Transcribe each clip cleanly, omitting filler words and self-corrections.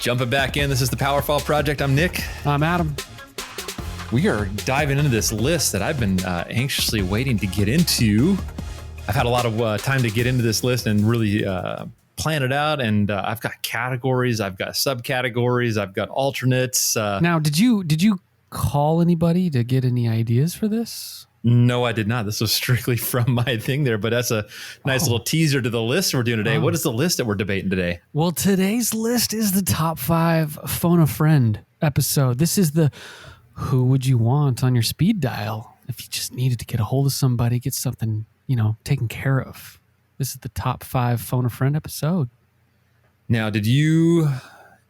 Jumping back in, this is the PowerFall Project. I'm Nick. I'm Adam. We are diving into this list that I've been anxiously waiting to get into. I've had a lot of time to get into this list and really plan it out. And I've got categories, I've got subcategories, I've got alternates. Now, did you call anybody to get any ideas for this? No, I did not. This was strictly from my thing there, but that's a nice little teaser to the list we're doing today. What is the list that we're debating today? Well, today's list is the top 5 Phone a Friend episode. This is the who would you want on your speed dial if you just needed to get a hold of somebody, get something, taken care of. This is the top 5 Phone a Friend episode. Now, did you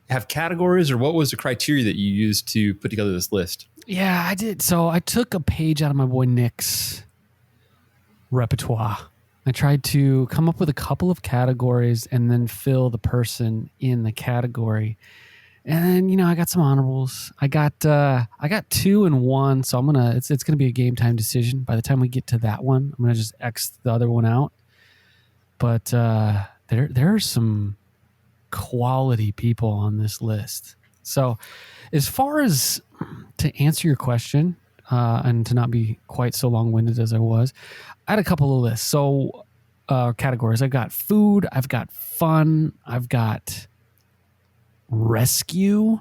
have categories or what was the criteria that you used to put together this list? Yeah, I did. So I took a page out of my boy Nick's repertoire. I tried to come up with a couple of categories and then fill the person in the category. And then, I got some honorables. I got 2 and 1, so it's gonna be a game time decision. By the time we get to that one, I'm gonna just X the other one out. But there are some quality people on this list. So as far as to answer your question, and to not be quite so long-winded as I was, I had a couple of lists. So categories. I've got food, I've got fun, I've got rescue,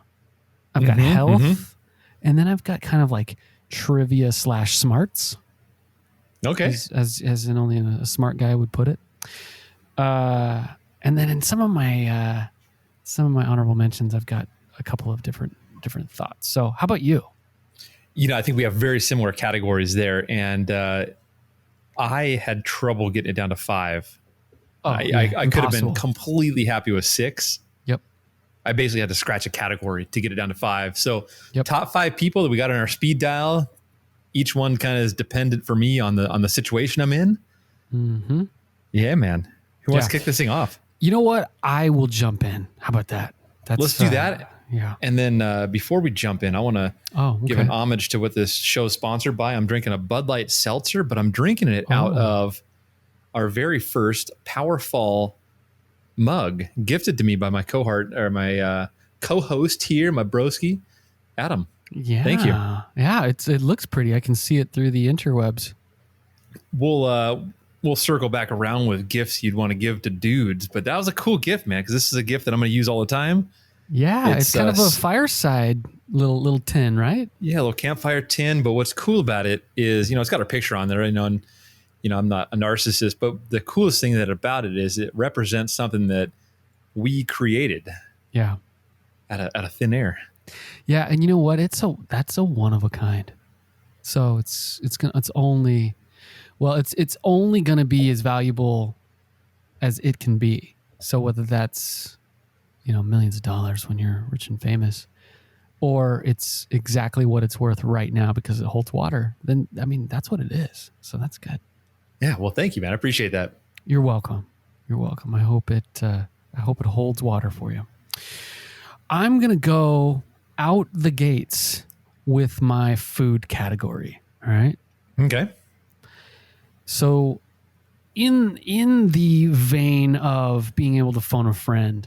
I've got health, and then I've got kind of like trivia / smarts. Okay. As in only a smart guy would put it. And then in some of my honorable mentions, I've got a couple of different thoughts. So how about you? I think we have very similar categories there. And I had trouble getting it down to 5. I could have been completely happy with 6. Yep. I basically had to scratch a category to get it down to 5. So top 5 people that we got on our speed dial, each one kind of is dependent for me on the situation I'm in. Mm-hmm. Yeah, man. Who wants to kick this thing off? You know what? I will jump in. How about that? Let's do that. Yeah. And then before we jump in, I want to give an homage to what this show is sponsored by. I'm drinking a Bud Light seltzer, but I'm drinking it out of our very first PowerFall mug gifted to me by my co-host here, my broski, Adam. Yeah. Thank you. Yeah, it looks pretty. I can see it through the interwebs. We'll circle back around with gifts you'd want to give to dudes, but that was a cool gift, man, because this is a gift that I'm going to use all the time. Yeah, it's kind of a fireside little tin, right? Yeah, a little campfire tin. But what's cool about it is, it's got our picture on there. And, I'm not a narcissist, but the coolest thing about it is it represents something that we created. Yeah, out of thin air. Yeah, and you know what? That's a one of a kind. So it's only going to be as valuable as it can be. So whether that's millions of dollars when you're rich and famous, or it's exactly what it's worth right now because it holds water, then that's what it is. So that's good. Yeah, well, thank you, man. I appreciate that. You're welcome. I hope it holds water for you. I'm gonna go out the gates with my food category. All right. Okay. So in the vein of being able to phone a friend,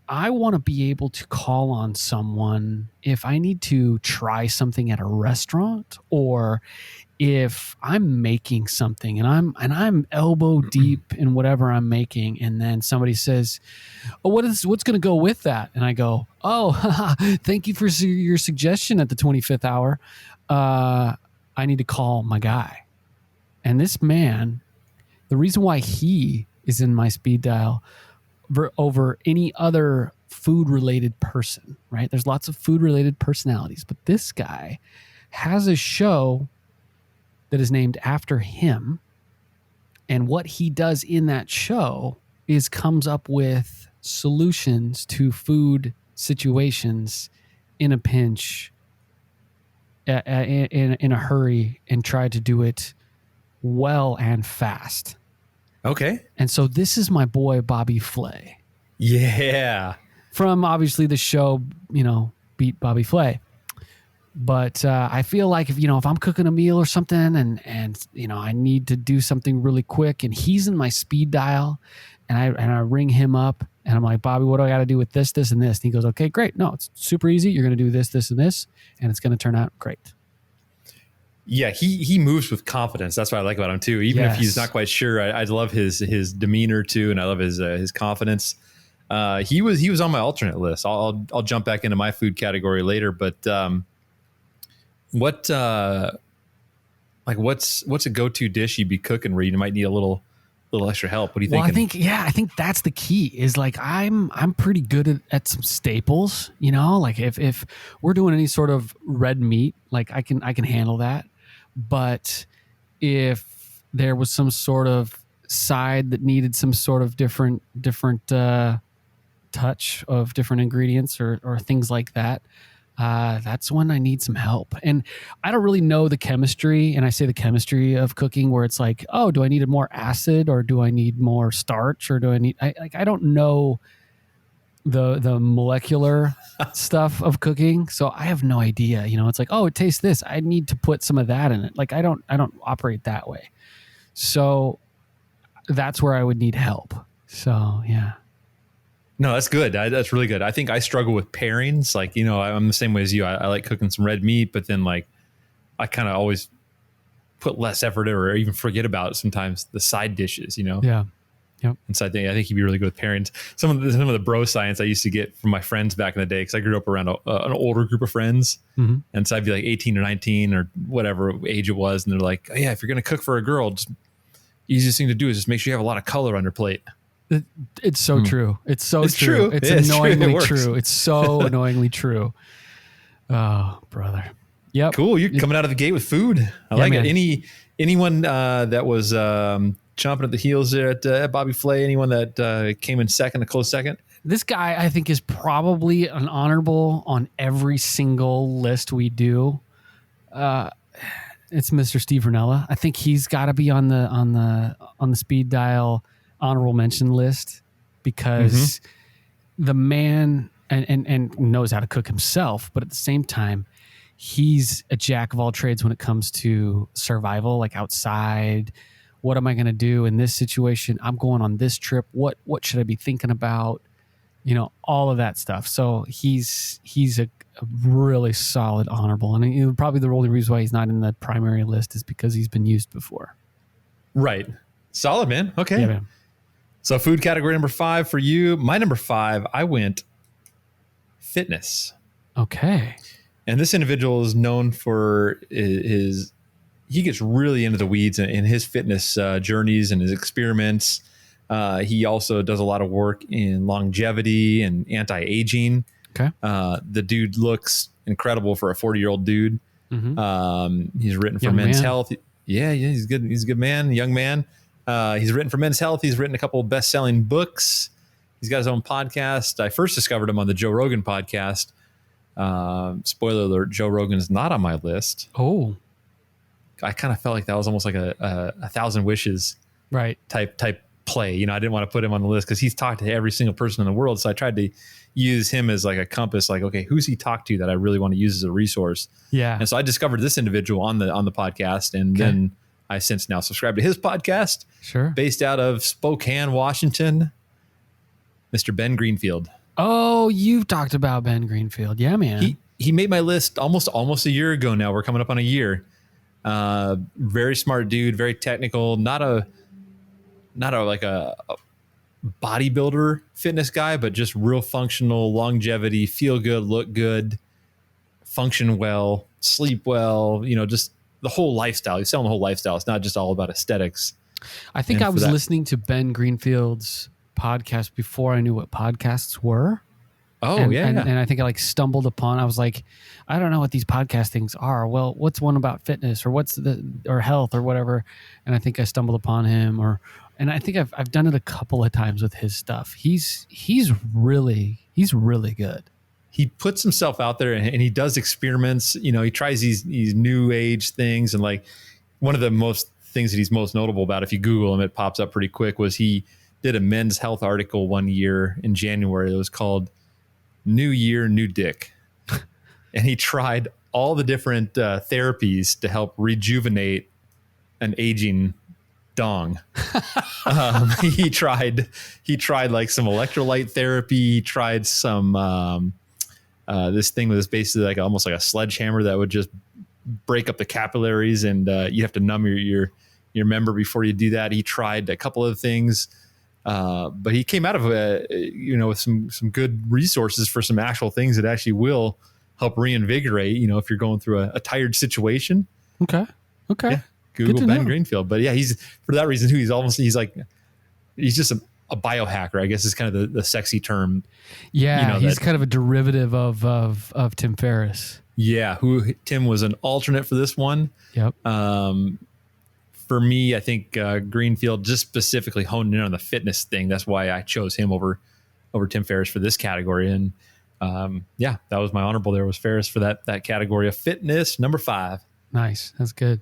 I want to be able to call on someone if I need to try something at a restaurant, or if I'm making something and I'm elbow deep in whatever I'm making, and then somebody says, "Oh, what's going to go with that?" And I go, "Oh, thank you for your suggestion at the 25th hour. I need to call my guy." And this man, the reason why he is in my speed dial over any other food-related person, right? There's lots of food-related personalities, but this guy has a show that is named after him, and what he does in that show is comes up with solutions to food situations in a pinch, in a hurry, and try to do it well and fast. Okay. And so this is my boy, Bobby Flay. Yeah. From obviously the show, Beat Bobby Flay. But I feel like if I'm cooking a meal or something and I need to do something really quick and he's in my speed dial I ring him up and I'm like, Bobby, what do I got to do with this, this, and this? And he goes, okay, great. No, it's super easy. You're going to do this, this, and this, and it's going to turn out great. Yeah, he moves with confidence. That's what I like about him too. Even if he's not quite sure, I love his demeanor too, and I love his confidence. He was on my alternate list. I'll jump back into my food category later, but what's a go-to dish you'd be cooking where you might need a little extra help? What do you think? Well, I think that's the key is like, I'm pretty good at some staples, you know, like if we're doing any sort of red meat, like I can handle that. But if there was some sort of side that needed some sort of different touch of different ingredients or things like that, that's when I need some help. And I don't really know the chemistry, and I say the chemistry of cooking, where it's like, oh, do I need more acid, or do I need more starch, or do I need? I don't know the molecular stuff of cooking, so I have no idea. You know, it's like, oh, it tastes this. I need to put some of that in it. Like I don't operate that way, so that's where I would need help. So yeah. No, that's good. That's really good. I think I struggle with pairings. Like, you know, I'm the same way as you. I like cooking some red meat, but then like I kind of always put less effort or even forget about sometimes the side dishes, you know? Yeah. Yep. And so I think you'd be really good with pairings. Some of the bro science I used to get from my friends back in the day, because I grew up around an older group of friends. Mm-hmm. And so I'd be like 18 or 19 or whatever age it was. And they're like, oh yeah, if you're going to cook for a girl, just easiest thing to do is just make sure you have a lot of color on your plate. It's so true. It's so true. It's annoyingly true. It's so annoyingly true. Oh, brother. Yep. Cool. You're coming out of the gate with food. I like it. Anyone that was chomping at the heels there at Bobby Flay? Anyone that came in second, a close second? This guy, I think, is probably an honorable on every single list we do. It's Mr. Steve Ranella. I think he's got to be on the speed dial honorable mention list, because the man and knows how to cook himself, but at the same time, he's a jack of all trades when it comes to survival, like outside. What am I going to do in this situation? I'm going on this trip. What should I be thinking about? You know, all of that stuff. So he's a really solid honorable, and probably the only reason why he's not in the primary list is because he's been used before. Right. Solid, man. Okay. Yeah, man. So food category number 5 for you. My number 5, I went fitness. Okay. And this individual is known for he gets really into the weeds in his fitness journeys and his experiments. He also does a lot of work in longevity and anti-aging. Okay. The dude looks incredible for a 40-year-old dude. Mm-hmm. He's written for Men's Health. Yeah, he's good. He's a good man, young man. He's written for Men's Health. He's written a couple of best-selling books. He's got his own podcast. I first discovered him on the Joe Rogan podcast. Spoiler alert, Joe Rogan is not on my list. Oh. I kind of felt like that was almost like a 1,000 wishes type play. You know, I didn't want to put him on the list because he's talked to every single person in the world. So I tried to use him as like a compass, like, okay, who's he talked to that I really want to use as a resource? Yeah. And so I discovered this individual on the podcast, and then I since now subscribe to his podcast. Sure. Based out of Spokane, Washington, Mr. Ben Greenfield. Oh, you've talked about Ben Greenfield. Yeah, man. He made my list almost a year ago now. We're coming up on a year. Very smart dude, very technical, not a bodybuilder fitness guy, but just real functional, longevity, feel good, look good, function well, sleep well, you know, just the whole lifestyle. He's selling the whole lifestyle. It's not just all about aesthetics. I think I was listening to Ben Greenfield's podcast before I knew what podcasts were. Oh, and I think I stumbled upon, I was like, I don't know what these podcast things are. Well, what's one about fitness or health or whatever? And I think I stumbled upon him and I think I've done it a couple of times with his stuff. He's really good. He puts himself out there and he does experiments. You know, he tries these new age things. And like one of the most things that he's most notable about, if you Google him, it pops up pretty quick, was he did a Men's Health article one year in January that was called New Year, New Dick. And he tried all the different therapies to help rejuvenate an aging dong. He tried like some electrolyte therapy. He tried some this thing was basically like almost like a sledgehammer that would just break up the capillaries, and you have to numb your member before you do that. He tried a couple of things, but he came out of with some good resources for some actual things that actually will help reinvigorate. If you're going through a tired situation. Okay. Yeah, Google Ben Greenfield. But yeah, he's for that reason too. He's just a biohacker, I guess is kind of the sexy term. Yeah, he's kind of a derivative of Tim Ferriss. Yeah, Tim was an alternate for this one. Yep. For me, I think Greenfield just specifically honed in on the fitness thing. That's why I chose him over Tim Ferriss for this category. And that was my honorable. There was Ferriss for that category of fitness, number 5. Nice. That's good.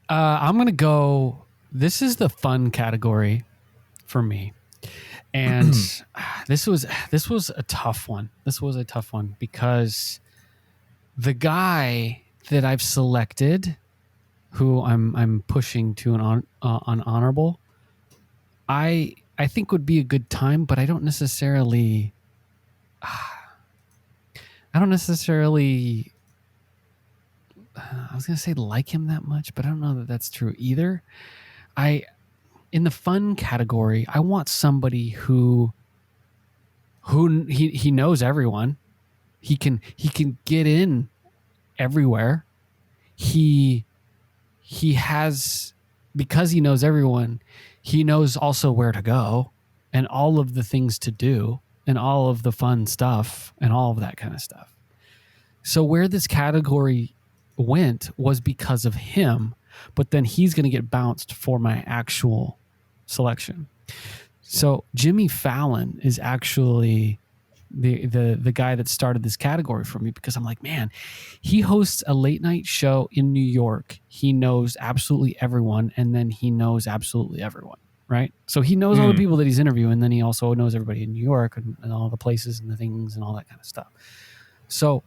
I'm going to go. This is the fun category for me. And this was a tough one. This was a tough one because the guy that I've selected, who I'm pushing to an honorable, I think would be a good time, but I don't necessarily I was going to say like him that much, but I don't know that that's true either. In the fun category, I want somebody who he knows everyone. He can get in everywhere. He has, because he knows everyone, he knows also where to go and all of the things to do and all of the fun stuff and all of that kind of stuff. So where this category went was because of him, but then he's going to get bounced for my actual selection. So Jimmy Fallon is actually the guy that started this category for me, because I'm like, man, he hosts a late night show in New York. He knows absolutely everyone, and then he knows absolutely everyone, right? So he knows all the people that he's interviewing, and then he also knows everybody in New York and all the places and the things and all that kind of stuff. So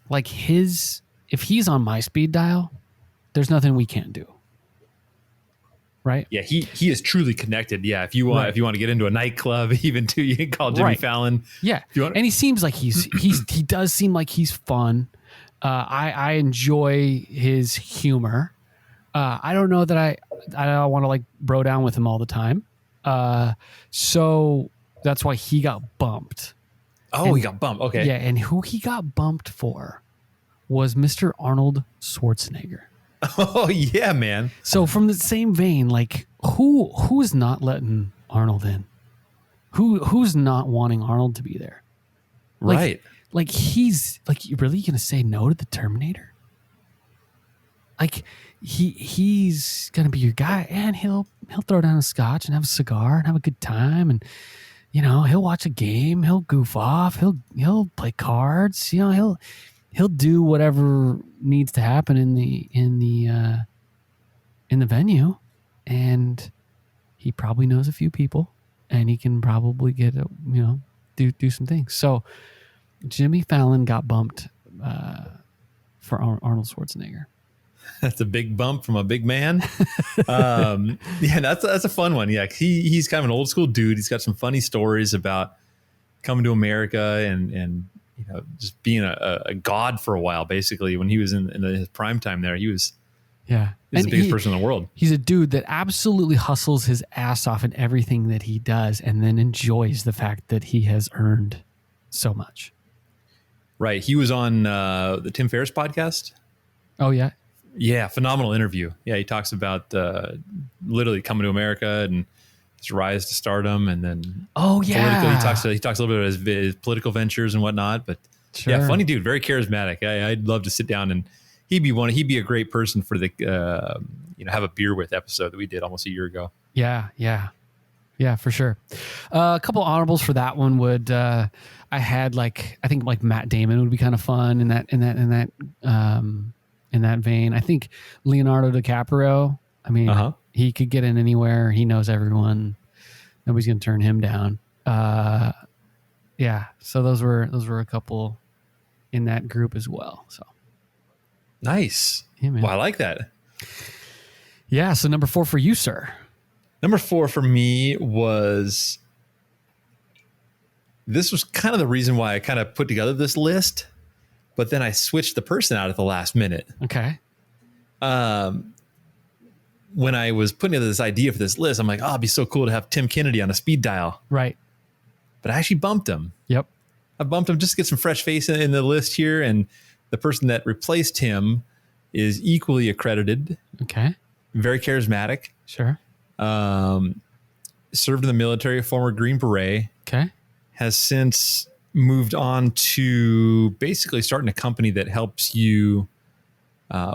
like if he's on my speed dial, there's nothing we can't do. Right. Yeah, he is truly connected. Yeah, if you want to get into a nightclub, even too, you can call Jimmy Fallon. Yeah, and he seems like he does seem like he's fun. I enjoy his humor. I don't know that I don't want to like bro down with him all the time. So that's why he got bumped. Oh, he got bumped. Okay. Yeah, and who he got bumped for was Mr. Arnold Schwarzenegger. Oh yeah, man. So from the same vein, like who's not letting Arnold in? Who's not wanting Arnold to be there? Right. Like he's like, you really gonna say no to the Terminator? Like he's gonna be your guy, and he'll throw down a scotch and have a cigar and have a good time, and he'll watch a game, he'll goof off, he'll play cards, he'll do whatever needs to happen in the venue, and he probably knows a few people, and he can probably get do some things. So Jimmy Fallon got bumped for Arnold Schwarzenegger. That's a big bump from a big man. Yeah, that's a fun one. Yeah, he's kind of an old school dude. He's got some funny stories about coming to America and just being a god for a while. Basically, when he was in his prime time there, he was the biggest person in the world. He's a dude that absolutely hustles his ass off in everything that he does, and then enjoys the fact that he has earned so much. Right. He was on the Tim Ferriss podcast. Oh yeah. Yeah, phenomenal interview. Yeah, he talks about literally coming to America and his rise to stardom, and then he talks a little bit about his political ventures and whatnot. But yeah, funny dude, very charismatic. I'd love to sit down, and he'd be a great person for the have a beer with episode that we did almost a year ago. Yeah, for sure. A couple honorables for that one would I think Matt Damon would be kind of fun in that vein. I think Leonardo DiCaprio. I mean, he could get in anywhere. He knows everyone. Nobody's going to turn him down. Yeah. So those were a couple in that group as well. So nice. Yeah, man. Well, I like that. Yeah. So number 4 for you, sir. Number 4 for me this was kind of the reason why I kind of put together this list, but then I switched the person out at the last minute. Okay. When I was putting together this idea for this list, I'm like, oh, it'd be so cool to have Tim Kennedy on a speed dial. Right. But I actually bumped him. Yep. I bumped him just to get some fresh face in the list here. And the person that replaced him is equally accredited. Okay. Very charismatic. Sure. Served in the military, a former Green Beret. Okay. Has since moved on to basically starting a company that helps you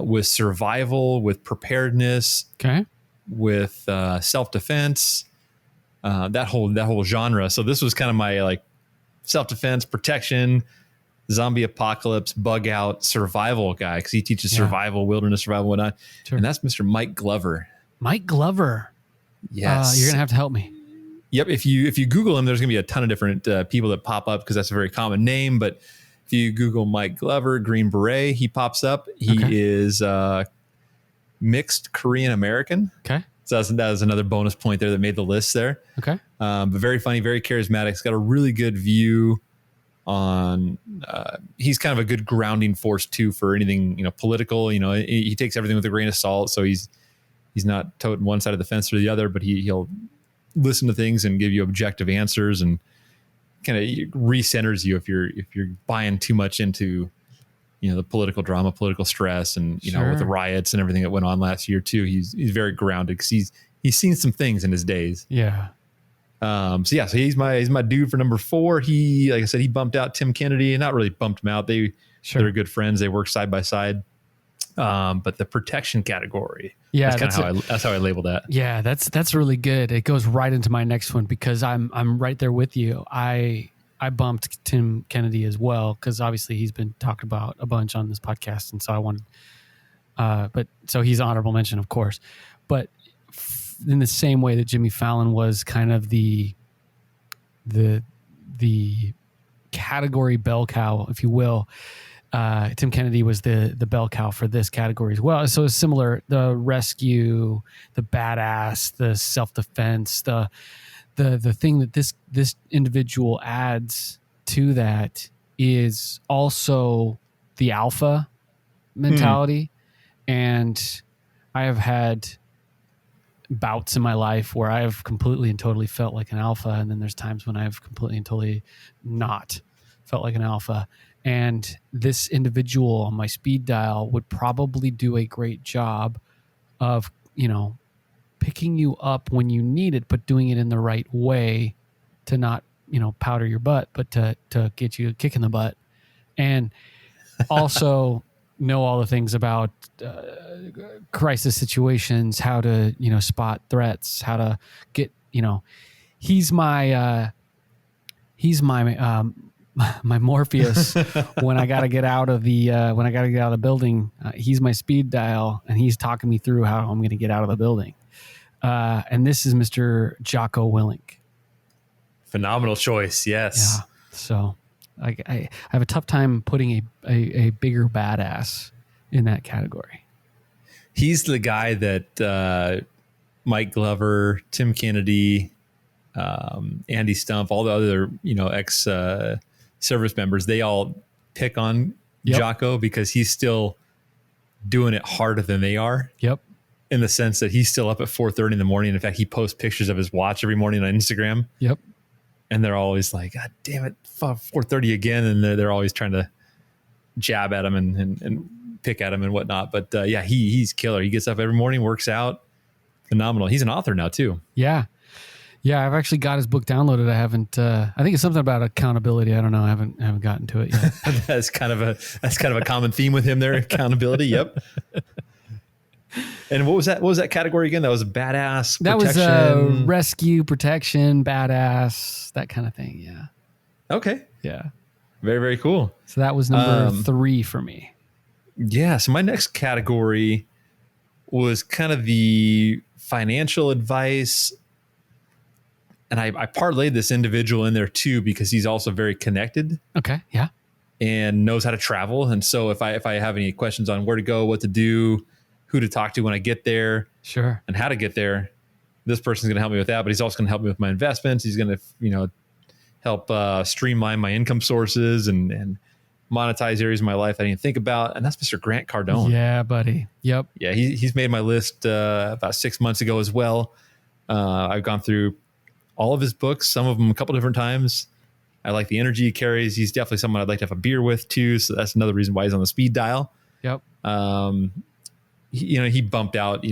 with survival, with preparedness, Okay. with self-defense, that whole genre. So this was kind of my like self-defense, protection, zombie apocalypse, bug out, survival guy, because he teaches survival, wilderness survival, whatnot. Sure. And that's Mr. Mike Glover. Mike Glover. Yes. You're gonna have to help me. Yep. If you Google him, there's gonna be a ton of different people that pop up because that's a very common name. But if you Google Mike Glover, Green Beret, he pops up. He is mixed Korean American. Okay. So that was another bonus point there that made the list there. Okay. But very funny, very charismatic. He's got a really good view on. He's kind of a good grounding force too for anything political. He takes everything with a grain of salt. So he's not toting one side of the fence or the other, but he'll listen to things and give you objective answers and kind of recenters you if you're buying too much into the political drama, political stress, and with the riots and everything that went on last year too. He's very grounded because he's seen some things in his days. Yeah. So he's my dude for number 4. He, like I said, he bumped out Tim Kennedy, and not really bumped him out. They're good friends. They work side by side. But the protection category, that's how I label that. Yeah, that's really good. It goes right into my next one because I'm right there with you. I bumped Tim Kennedy as well because obviously he's been talked about a bunch on this podcast, and so I wanted. But so he's an honorable mention, of course. But in the same way that Jimmy Fallon was kind of the category bell cow, if you will. Tim Kennedy was the bell cow for this category as well. So it's similar, the rescue, the badass, the self-defense, the thing that this individual adds to that is also the alpha mentality. And I have had bouts in my life where I've completely and totally felt like an alpha. And then there's times when I've completely and totally not felt like an alpha. And this individual on my speed dial would probably do a great job of, picking you up when you need it, but doing it in the right way to not, powder your butt, but to get you a kick in the butt. And also know all the things about crisis situations, how to, spot threats, how to get, he's my my Morpheus when I got to get out of the building. He's my speed dial, and he's talking me through how I'm going to get out of the building. And this is Mr. Jocko Willink. Phenomenal choice. Yes. Yeah. So I have a tough time putting a bigger badass in that category. He's the guy that Mike Glover, Tim Kennedy, Andy Stump, all the other, ex service members, they all pick on Jocko because he's still doing it harder than they are. Yep. In the sense that he's still up at 4:30 in the morning. In fact, he posts pictures of his watch every morning on Instagram. Yep. And they're always like, God damn it, 4:30 again. And they're always trying to jab at him and pick at him and whatnot. But he's killer. He gets up every morning, works out. Phenomenal. He's an author now too. Yeah. Yeah, I've actually got his book downloaded. I haven't. I think it's something about accountability. I don't know. I haven't gotten to it yet. That's kind of a common theme with him there. Accountability. Yep. And what was that category again? That was badass. That protection. Was rescue, protection, badass, that kind of thing. Yeah. Okay. Yeah. Very, very cool. So that was number 3 for me. Yeah. So my next category was kind of the financial advice. And I parlayed this individual in there too, because he's also very connected. Okay. Yeah. And knows how to travel. And so if I have any questions on where to go, what to do, who to talk to when I get there, Sure. and how to get there. This person's going to help me with that, but he's also going to help me with my investments. He's going to, help streamline my income sources and monetize areas of my life I didn't think about. And that's Mr. Grant Cardone. Yeah, buddy. Yep. Yeah, he's made my list about 6 months ago as well. I've gone through all of his books, some of them a couple different times. I like the energy he carries. He's definitely someone I'd like to have a beer with too. So that's another reason why he's on the speed dial. Yep. He bumped out,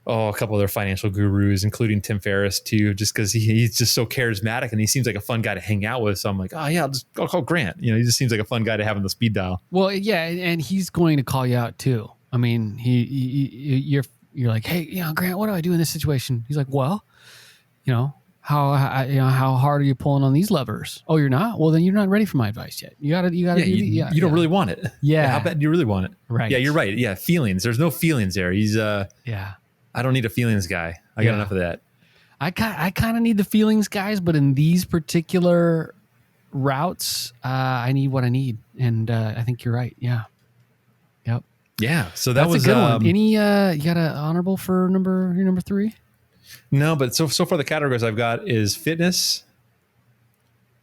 a couple of their financial gurus, including Tim Ferriss too, just because he's just so charismatic and he seems like a fun guy to hang out with. So I'm like, oh yeah, I'll call Grant. He just seems like a fun guy to have on the speed dial. Well, yeah, and he's going to call you out too. I mean, you're like, hey, Grant, what do I do in this situation? He's like, well, how hard are you pulling on these levers? Oh, you're not? Well, then you're not ready for my advice yet. You gotta. You don't really want it. Yeah. How bad do you really want it? Right. Yeah, you're right. Yeah, feelings. There's no feelings there. He's yeah. I don't need a feelings guy. I got enough of that. I kind of need the feelings guys, but in these particular routes, I need what I need, and I think you're right. Yeah. Yep. Yeah. So that's was a good one. Any you got an honorable for your number 3? No, but so far the categories I've got is fitness,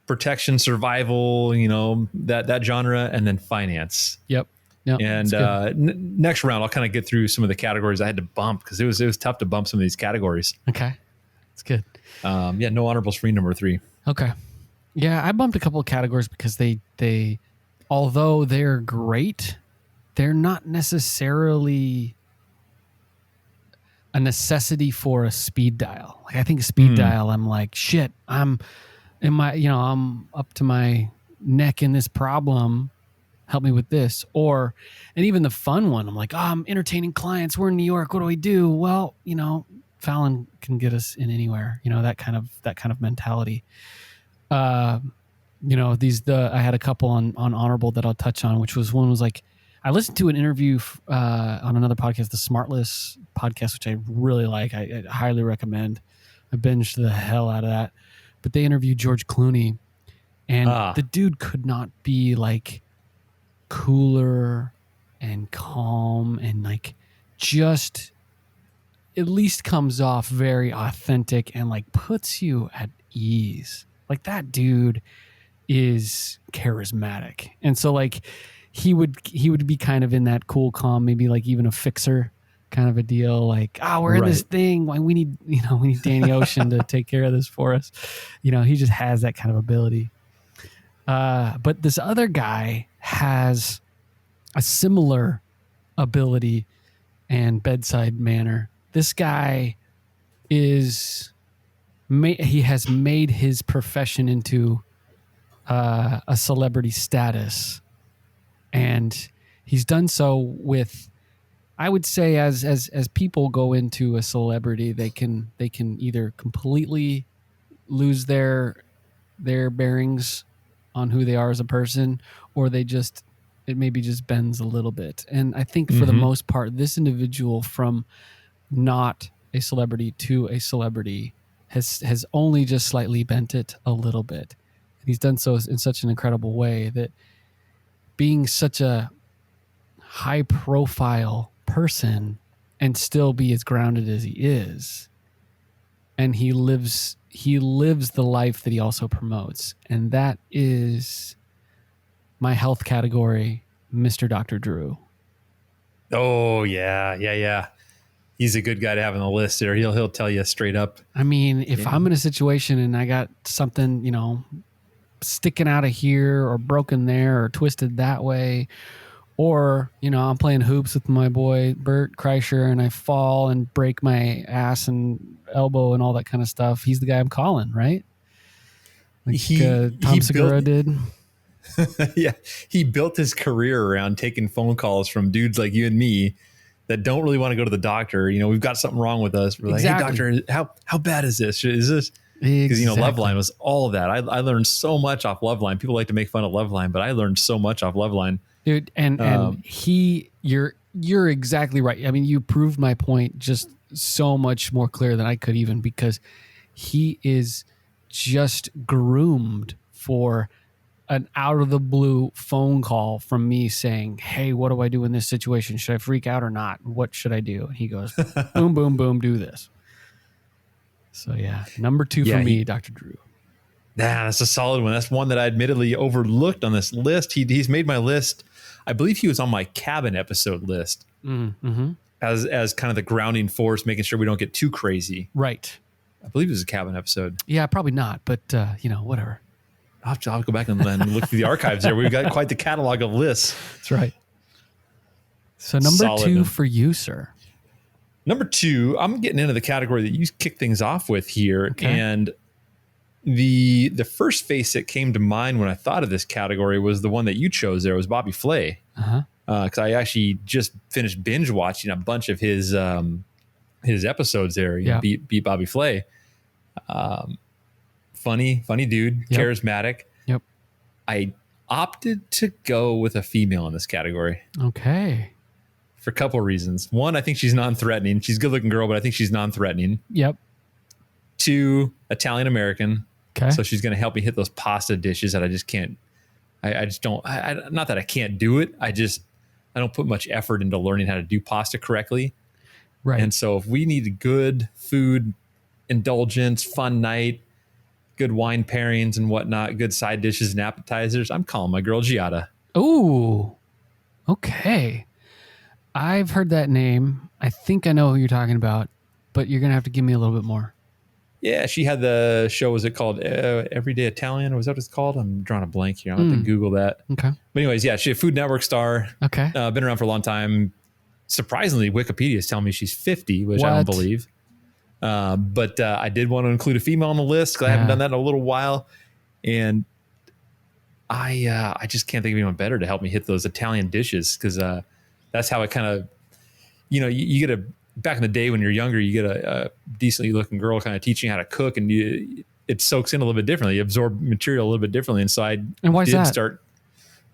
protection, survival, that genre, and then finance. Yep. Yep. And next round, I'll kind of get through some of the categories I had to bump because it was tough to bump some of these categories. Okay. That's good. No honorables for number 3. Okay. Yeah, I bumped a couple of categories because they although they're great, they're not necessarily a necessity for a speed dial. Like I think a speed dial, I'm like, shit, I'm up to my neck in this problem. Help me with this. And even the fun one, I'm like, I'm entertaining clients. We're in New York. What do we do? Well, Fallon can get us in anywhere, that kind of mentality. I had a couple on honorable that I'll touch on, which was one was like, I listened to an interview on another podcast, the Smartless podcast, which I really like. I highly recommend. I binged the hell out of that. But they interviewed George Clooney, and the dude could not be like cooler and calm and like just at least comes off very authentic and like puts you at ease. Like that dude is charismatic. And so like he would be kind of in that cool, calm, maybe like even a fixer kind of a deal. Like, we're in this thing. We need Danny Ocean to take care of this for us. He just has that kind of ability. But this other guy has a similar ability and bedside manner. This guy he has made his profession into a celebrity status, and he's done so with, I would say, as people go into a celebrity, they can either completely lose their bearings on who they are as a person, or it maybe just bends a little bit. And I think for the most part, this individual, from not a celebrity to a celebrity, has only just slightly bent it a little bit. And he's done so in such an incredible way that being such a high profile person and still be as grounded as he is. And he lives the life that he also promotes. And that is my health category, Mr. Dr. Drew. Oh yeah. He's a good guy to have on the list there. He'll tell you straight up. I mean, if I'm in a situation and I got something, sticking out of here or broken there or twisted that way, or, I'm playing hoops with my boy Bert Kreischer and I fall and break my ass and elbow and all that kind of stuff, he's the guy I'm calling, right? Like Tom Segura did. Yeah. He built his career around taking phone calls from dudes like you and me that don't really want to go to the doctor. We've got something wrong with us. We're like, hey doctor, how bad is this? Is this? Because, Loveline was all of that. I learned so much off Loveline. People like to make fun of Loveline, but I learned so much off Loveline. Dude, and you're exactly right. I mean, you proved my point just so much more clear than I could even, because he is just groomed for an out of the blue phone call from me saying, "Hey, what do I do in this situation? Should I freak out or not? What should I do?" And he goes, "Boom, boom, boom, do this." So yeah, number 2 for me, Dr. Drew. That's a solid one. That's one that I admittedly overlooked on this list. He's made my list. I believe he was on my cabin episode list as kind of the grounding force, making sure we don't get too crazy. Right. I believe it was a cabin episode. Yeah, probably not, but whatever. I'll go back and look through the archives there. We've got quite the catalog of lists. That's right. So number solid, 2 for you, sir. Number 2, I'm getting into the category that you kick things off with here. Okay. And the first face that came to mind when I thought of this category was the one that you chose there, was Bobby Flay. Because I actually just finished binge watching a bunch of his episodes there. You know, beat Bobby Flay. Funny dude, charismatic. Yep. I opted to go with a female in this category. Okay. For a couple of reasons. One, I think she's non-threatening. She's a good-looking girl, but I think she's non-threatening. Yep. 2, Italian-American. Okay. So she's going to help me hit those pasta dishes that I just can't. I just don't. Not that I can't do it. I don't put much effort into learning how to do pasta correctly. Right. And so if we need good food, indulgence, fun night, good wine pairings and whatnot, good side dishes and appetizers, I'm calling my girl Giada. Ooh. Okay. I've heard that name. I think I know who you're talking about, but you're going to have to give me a little bit more. Yeah, she had the show. Was it called Everyday Italian? Or was that what it's called? I'm drawing a blank here. I'll have to Google that. Okay. But anyways, yeah, she's a Food Network star. Okay. Been around for a long time. Surprisingly, Wikipedia is telling me she's 50, which I don't believe. But I did want to include a female on the list because I haven't done that in a little while. And I just can't think of anyone better to help me hit those Italian dishes because that's how it kind of, you get a, back in the day when you're younger, you get a decently looking girl kind of teaching you how to cook and it soaks in a little bit differently. You absorb material a little bit differently. And so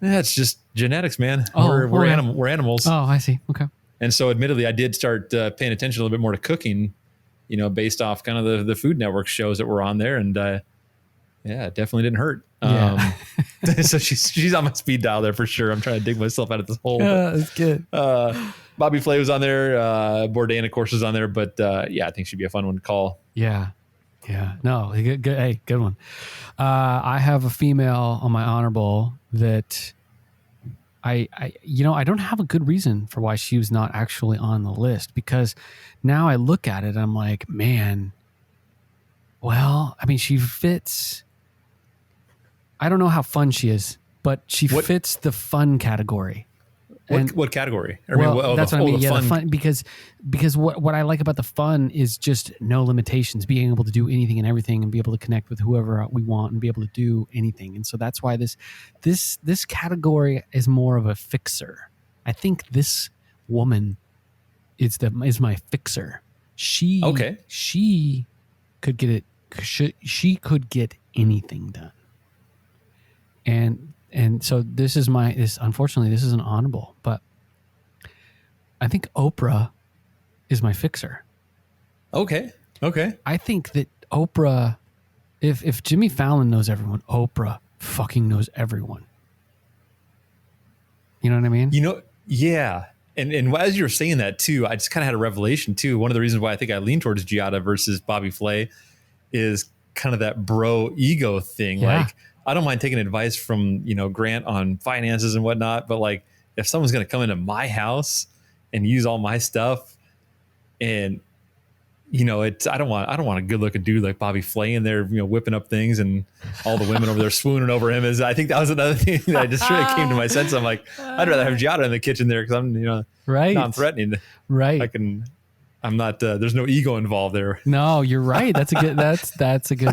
it's just genetics, man. We're animals. Oh, I see. Okay. And so admittedly, I did start paying attention a little bit more to cooking, based off kind of the Food Network shows that were on there. And it definitely didn't hurt. So she's on my speed dial there for sure. I'm trying to dig myself out of this hole. That's good. Bobby Flay was on there. Bourdain, of course, was on there. But I think she'd be a fun one to call. Yeah. No, good. Hey, good one. I have a female on my honorable that I don't have a good reason for why she was not actually on the list, because now I look at it and I'm like, man, well, I mean, she fits. I don't know how fun she is, but she fits the fun category. What category? That's what I mean. The fun, because what I like about the fun is just no limitations, being able to do anything and everything and be able to connect with whoever we want and be able to do anything. And so that's why this category is more of a fixer. I think this woman is my fixer. She could get it. She could get anything done. And so unfortunately this is an honorable, but I think Oprah is my fixer. Okay. I think that Oprah, if Jimmy Fallon knows everyone, Oprah fucking knows everyone. You know what I mean? Yeah. And as you were saying that too, I just kind of had a revelation too. One of the reasons why I think I lean towards Giada versus Bobby Flay is kind of that bro ego thing. Yeah. Like, I don't mind taking advice from, Grant on finances and whatnot, but like if someone's going to come into my house and use all my stuff and, I don't want a good looking dude like Bobby Flay in there, whipping up things and all the women over there swooning over him. I think that was another thing that just really came to my sense. I'm like, I'd rather have Giada in the kitchen there because I'm, right. non-threatening. Right. I'm not, there's no ego involved there. No, you're right. That's a good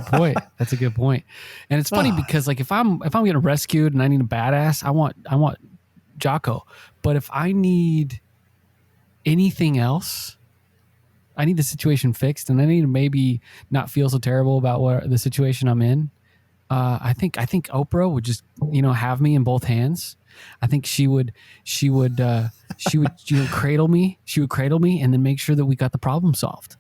point. That's a good point. And it's funny because like, if I'm getting rescued and I need a badass, I want Jocko. But if I need anything else, I need the situation fixed and I need to maybe not feel so terrible about the situation I'm in. I think Oprah would just, have me in both hands. I think she would cradle me. She would cradle me and then make sure that we got the problem solved.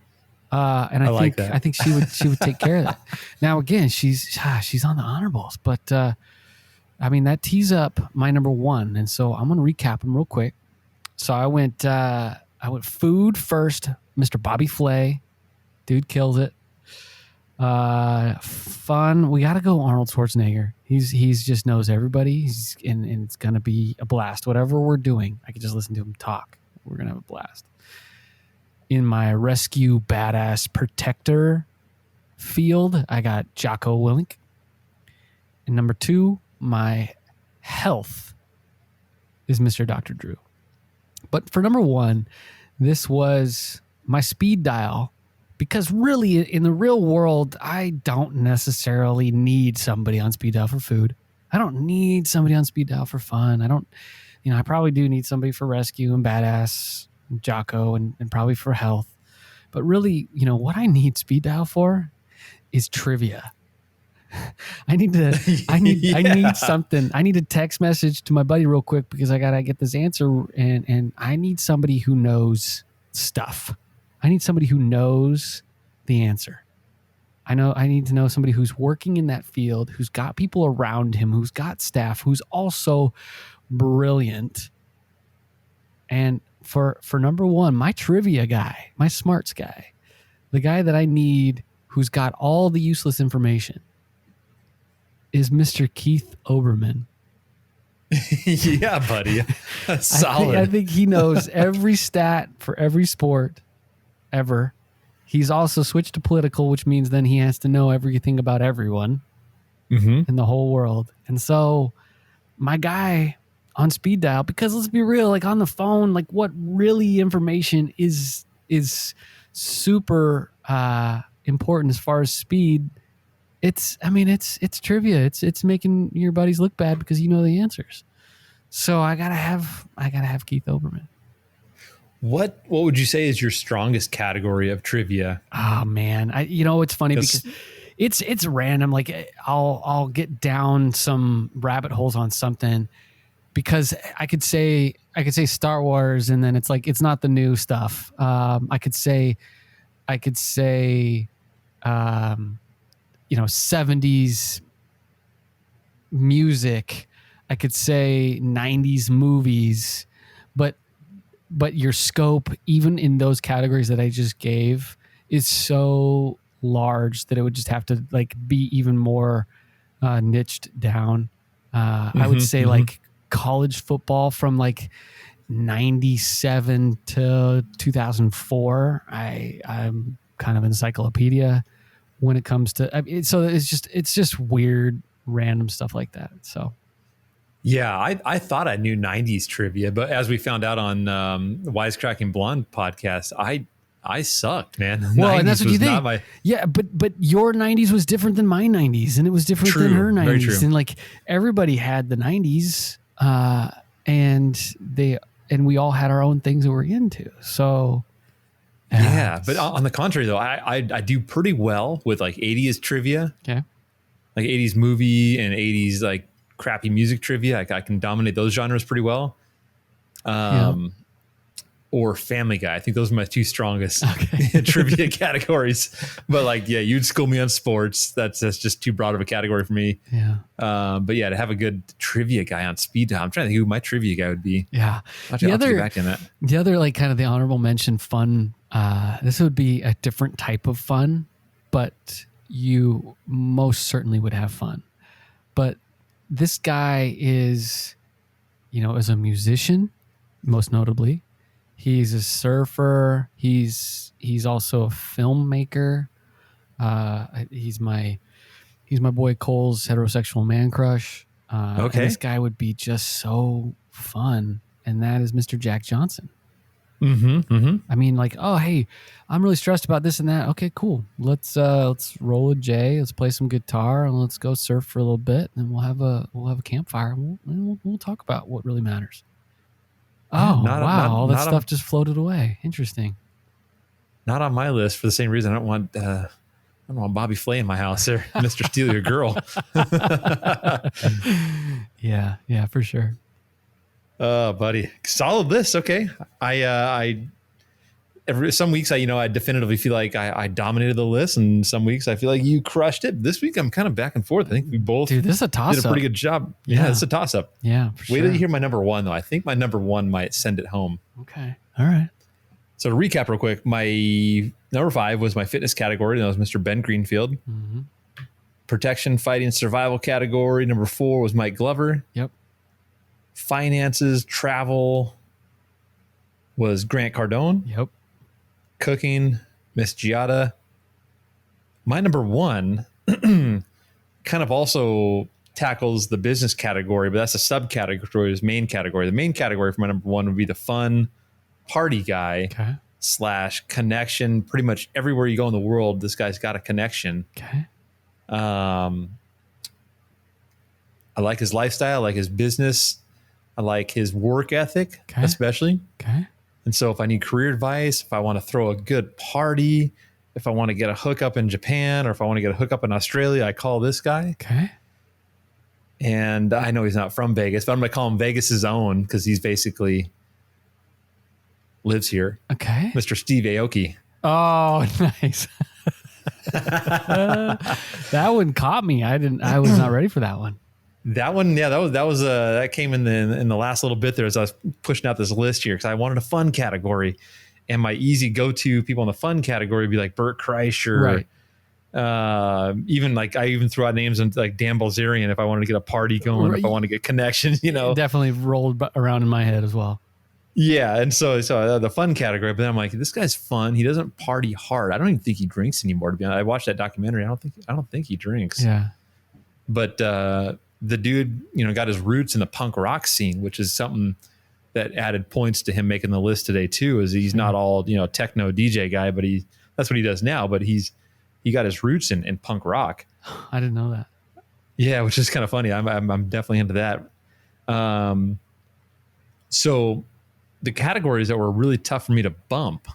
And I think she would take care of that. Now again, she's on the honorables, but I mean, that tees up my number one. And so I'm going to recap them real quick. So I went food first, Mr. Bobby Flay. Dude kills it. Fun. We got to go Arnold Schwarzenegger. He's just knows everybody. And it's going to be a blast. Whatever we're doing, I can just listen to him talk. We're going to have a blast. In my rescue badass protector field, I got Jocko Willink. And number two, my health is Mr. Dr. Drew. But for number one, this was my speed dial, because really in the real world, I don't necessarily need somebody on speed dial for food. I don't need somebody on speed dial for fun. I probably do need somebody for rescue and badass, and Jocko, and probably for health. But really, what I need speed dial for is trivia. I need something. I need a text message to my buddy real quick because I gotta get this answer, and I need somebody who knows stuff. I need somebody who knows the answer. I need to know somebody who's working in that field, who's got people around him, who's got staff, who's also brilliant. And for number one, my trivia guy, my smarts guy, the guy that I need who's got all the useless information, is Mr. Keith Oberman. Yeah, buddy. That's solid. I think he knows every stat for every sport ever. He's also switched to political, which means then he has to know everything about everyone in the whole world. And so my guy on speed dial, because let's be real, like on the phone, like what really information is super important as far as speed. It's trivia. It's making your buddies look bad because you know the answers. So I gotta have Keith Oberman. What would you say is your strongest category of trivia? Oh man, it's funny because it's random. Like I'll get down some rabbit holes on something because I could say Star Wars, and then it's like it's not the new stuff. I could say 70s music. I could say 90s movies, but your scope, even in those categories that I just gave, is so large that it would just have to like be even more niched down. I would say like college football from like 97 to 2004. I'm kind of encyclopedia when it comes to, so it's just weird, random stuff like that. So. Yeah, I thought I knew 90s trivia, but as we found out on Wisecracking Blonde podcast, I sucked, man. Well, and that's what you think. Yeah, but your 90s was different than my 90s, and it was different than her 90s. And like everybody had the 90s, and we all had our own things that we're into. So yeah, but on the contrary though, I do pretty well with like 80s trivia. Okay. Like 80s movie and 80s like crappy music trivia. I can dominate those genres pretty well. Or Family Guy. I think those are my two strongest trivia categories. But like, yeah, you'd school me on sports. That's just too broad of a category for me. Yeah. But yeah, to have a good trivia guy on speed dial, I'm trying to think who my trivia guy would be. Yeah. I'll have to get back in that. The other like kind of the honorable mention fun. This would be a different type of fun, but you most certainly would have fun. But this guy is, as a musician, most notably. He's a surfer. He's also a filmmaker. He's my boy Cole's heterosexual man crush. And this guy would be just so fun, and that is Mr. Jack Johnson. I mean, like, oh hey, I'm really stressed about this and that. Okay, cool. Let's roll a J. Let's play some guitar and let's go surf for a little bit, and we'll have a campfire. And we'll talk about what really matters. Oh, wow. All that stuff just floated away. Interesting. Not on my list for the same reason. I don't want Bobby Flay in my house there. Mr. Steal Your Girl. Yeah, for sure. Buddy. Solid list. Okay. I some weeks I definitively feel like I dominated the list, and some weeks I feel like you crushed it. This week I'm kind of back and forth. I think we both Dude, this is a toss did a pretty good job. Yeah, it's a toss up. Yeah, for Wait sure. till you hear my number one though. I think my number one might send it home. Okay. All right. So to recap real quick, my number 5 was my fitness category. That was Mr. Ben Greenfield. Mm-hmm. Protection, fighting, survival category. Number 4 was Mike Glover. Yep. Finances, travel was Grant Cardone. Yep. Cooking, Miss Giada. My number 1 kind of also tackles the business category, but that's a subcategory, his main category. The main category for my number 1 would be the fun party guy / connection. Pretty much everywhere you go in the world, this guy's got a connection. Okay. I like his lifestyle, I like his business, I like his work ethic, especially. Okay. And so if I need career advice, if I want to throw a good party, if I want to get a hookup in Japan, or if I want to get a hookup in Australia, I call this guy. Okay. And I know he's not from Vegas, but I'm going to call him Vegas's own because he's basically lives here. Okay. Mr. Steve Aoki. Oh, nice. That one caught me. I was not ready for that one. That one, yeah, that came in the last little bit there as I was pushing out this list here because I wanted a fun category, and my easy go-to people in the fun category would be like Bert Kreischer, right. Even like I even threw out names like Dan Bilzerian if I wanted to get a party going, if I want to get connections, It definitely rolled around in my head as well. Yeah, and so the fun category, but then I'm like, this guy's fun. He doesn't party hard. I don't even think he drinks anymore. To be honest, I watched that documentary. I don't think he drinks. Yeah, but the dude, got his roots in the punk rock scene, which is something that added points to him making the list today too. Is he's not all techno DJ guy, but that's what he does now. But he got his roots in punk rock. I didn't know that. Yeah, which is kind of funny. I'm definitely into that. So the categories that were really tough for me to bump,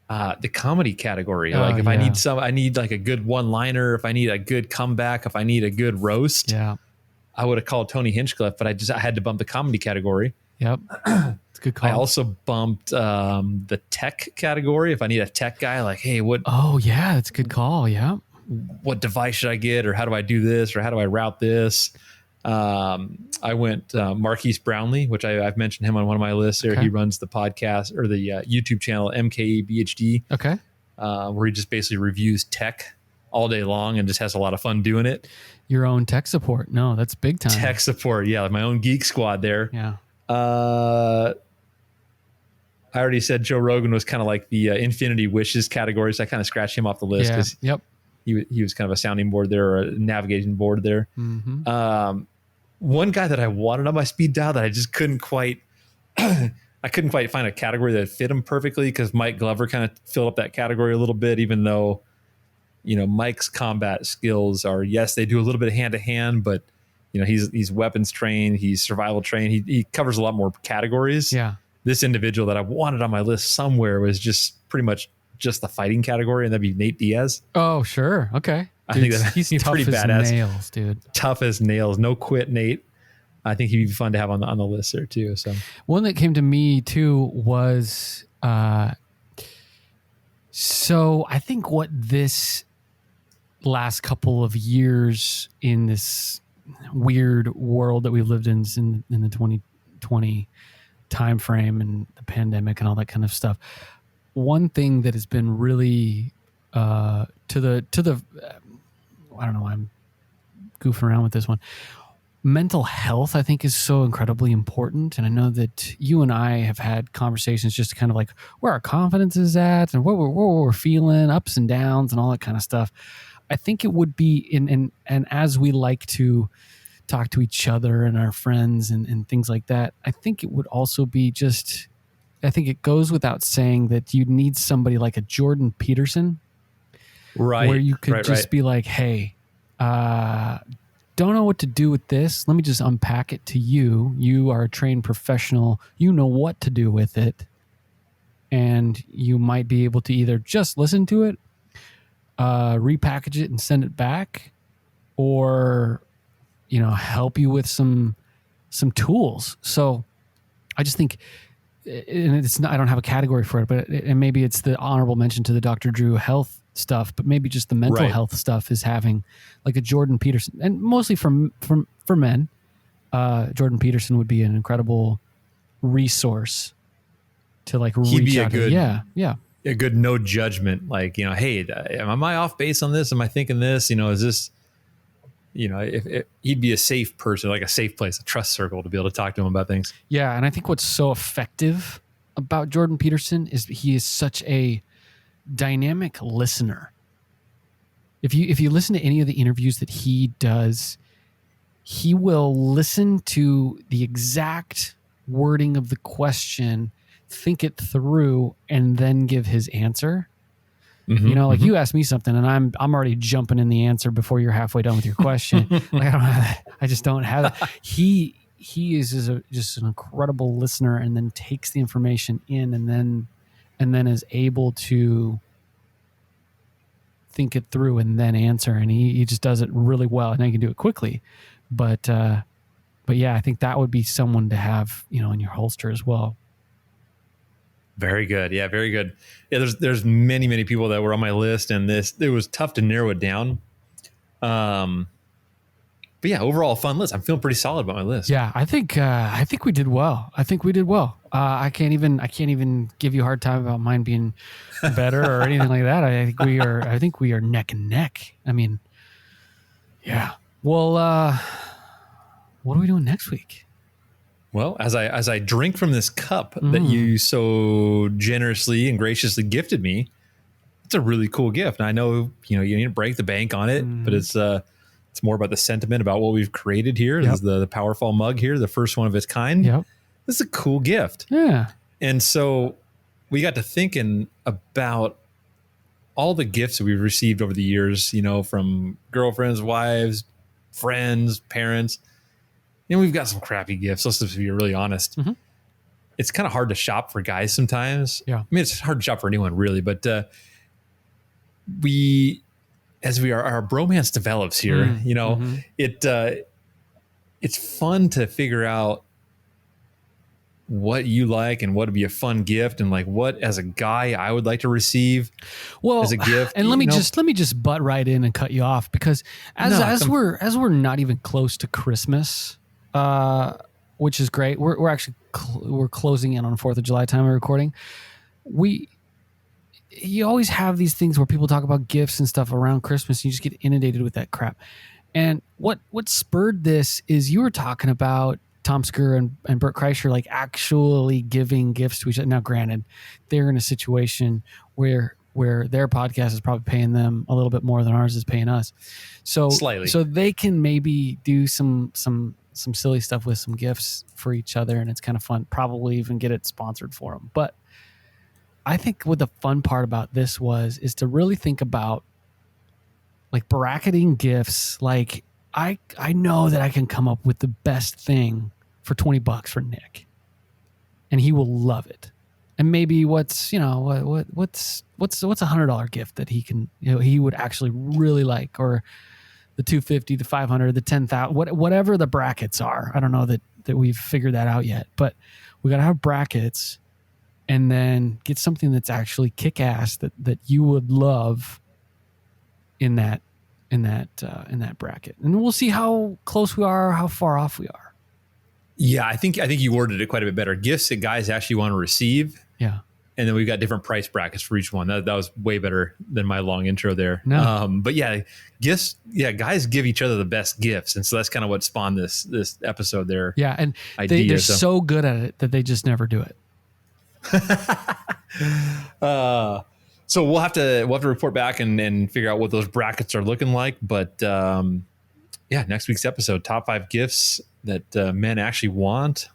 the comedy category. Like if I need like a good one-liner, if I need a good comeback, if I need a good roast, I would have called Tony Hinchcliffe, but I had to bump the comedy category. Yep. It's a good call. I also bumped the tech category. If I need a tech guy, like, hey, oh yeah, that's a good call. Yeah. What device should I get, or how do I do this, or how do I route this? I went Marquise Brownlee, which I've mentioned him on one of my lists there. Okay. He runs the podcast or the YouTube channel MKBHD. Okay. Where he just basically reviews tech all day long and just has a lot of fun doing it. Your own tech support. No, that's big time. Tech support. Yeah. Like my own geek squad there. Yeah. I already said Joe Rogan was kind of like the Infinity Wishes category. So I kind of scratched him off the list because he was kind of a sounding board there, or a navigation board there. Mm-hmm. One guy that I wanted on my speed dial that I just couldn't quite, I couldn't quite find a category that fit him perfectly, because Mike Glover kind of filled up that category a little bit, even though, Mike's combat skills are, yes, they do a little bit of hand to hand, but he's weapons trained, he's survival trained. He covers a lot more categories. Yeah. This individual that I wanted on my list somewhere was just pretty much just the fighting category, and that'd be Nate Diaz. Oh, sure. Okay. I think he's tough pretty as badass. Nails, dude. Tough as nails. No quit, Nate. I think he'd be fun to have on the list there too. So one that came to me too was so I think what this last couple of years in this weird world that we've lived in the 2020 time frame and the pandemic and all that kind of stuff. One thing that has been really to the I don't know, I'm goofing around with this one. Mental health, I think, is so incredibly important. And I know that you and I have had conversations just kind of like where our confidence is at and what we're feeling, ups and downs and all that kind of stuff. I think it would be and as we like to talk to each other and our friends and things like that, I think it would also be just, I think it goes without saying that you need somebody like a Jordan Peterson. Right. Where you could just be like, hey, don't know what to do with this. Let me just unpack it to you. You are a trained professional. You know what to do with it. And you might be able to either just listen to it, repackage it and send it back, or, help you with some tools. So I just think and it's not, I don't have a category for it, but and maybe it's the honorable mention to the Dr. Drew health stuff, but maybe just the mental health stuff is having like a Jordan Peterson, and mostly for men. Jordan Peterson would be an incredible resource to like reach out. A good no judgment, like, hey, am I off base on this? Am I thinking this? Is this, if he'd be a safe person, like a safe place, a trust circle to be able to talk to him about things. Yeah. And I think what's so effective about Jordan Peterson is he is such a dynamic listener. If you listen to any of the interviews that he does, he will listen to the exact wording of the question, think it through, and then give his answer. Mm-hmm, you ask me something and I'm already jumping in the answer before you're halfway done with your question. Like, I don't have that. I just don't have it. He is just an incredible listener, and then takes the information in and then is able to think it through and then answer. And he just does it really well, and he can do it quickly. But yeah, I think that would be someone to have, in your holster as well. Very good. Yeah, very good. Yeah, there's many, many people that were on my list, and it was tough to narrow it down. But yeah, overall fun list. I'm feeling pretty solid about my list. Yeah, I think we did well. I can't even give you a hard time about mine being better or anything like that. I think we are neck and neck. I mean, yeah. Well, what are we doing next week? Well, as I drink from this cup that you so generously and graciously gifted me, it's a really cool gift. And I know, you need to break the bank on it, but it's more about the sentiment about what we've created here. Yep. This is the PowerFall mug here, the first one of its kind. Yep. This is a cool gift. Yeah. And so we got to thinking about all the gifts that we've received over the years, from girlfriends, wives, friends, parents. We've got some crappy gifts. Let's just be really honest. Mm-hmm. It's kind of hard to shop for guys sometimes. Yeah. I mean, it's hard to shop for anyone really, but our bromance develops here, it's fun to figure out what you like and what would be a fun gift, and like what as a guy I would like to receive as a gift. And let me just butt right in and cut you off, because as we're not even close to Christmas, which is great. We're actually we're closing in on 4th of July time of recording. You always have these things where people talk about gifts and stuff around Christmas, and you just get inundated with that crap. And what spurred this is you were talking about Tom Segura and Bert Kreischer like actually giving gifts to each other. Now, granted, they're in a situation where their podcast is probably paying them a little bit more than ours is paying us. So slightly. So they can maybe do some silly stuff with some gifts for each other, and it's kind of fun. Probably even get it sponsored for them. But I think what the fun part about this is to really think about like bracketing gifts. Like I know that I can come up with the best thing for $20 for Nick, and he will love it. And maybe what's a $100 gift that he can, he would actually really like, or the $250, the $500, the $10,000, whatever the brackets are. I don't know that we've figured that out yet, but we got to have brackets, and then get something that's actually kick ass that you would love in that bracket. And we'll see how close we are, how far off we are. Yeah, I think you worded it quite a bit better. Gifts that guys actually want to receive. Yeah. And then we've got different price brackets for each one. That was way better than my long intro there. No. But yeah, gifts. Yeah, guys give each other the best gifts, and so that's kind of what spawned this episode there. Yeah, and they're so good at it that they just never do it. So we'll have to report back and figure out what those brackets are looking like. But yeah, next week's episode, top 5 gifts that men actually want.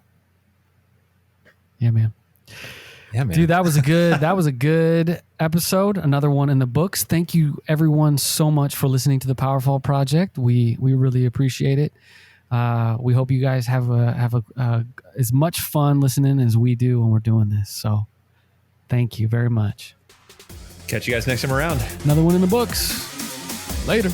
Yeah, man. Yeah, man. Dude, that was a good episode. Another one in the books. Thank you everyone so much for listening to the PowerFall project. We really appreciate it. We hope you guys have as much fun listening as we do when we're doing this. So thank you very much. Catch you guys next time around. Another one in the books. Later.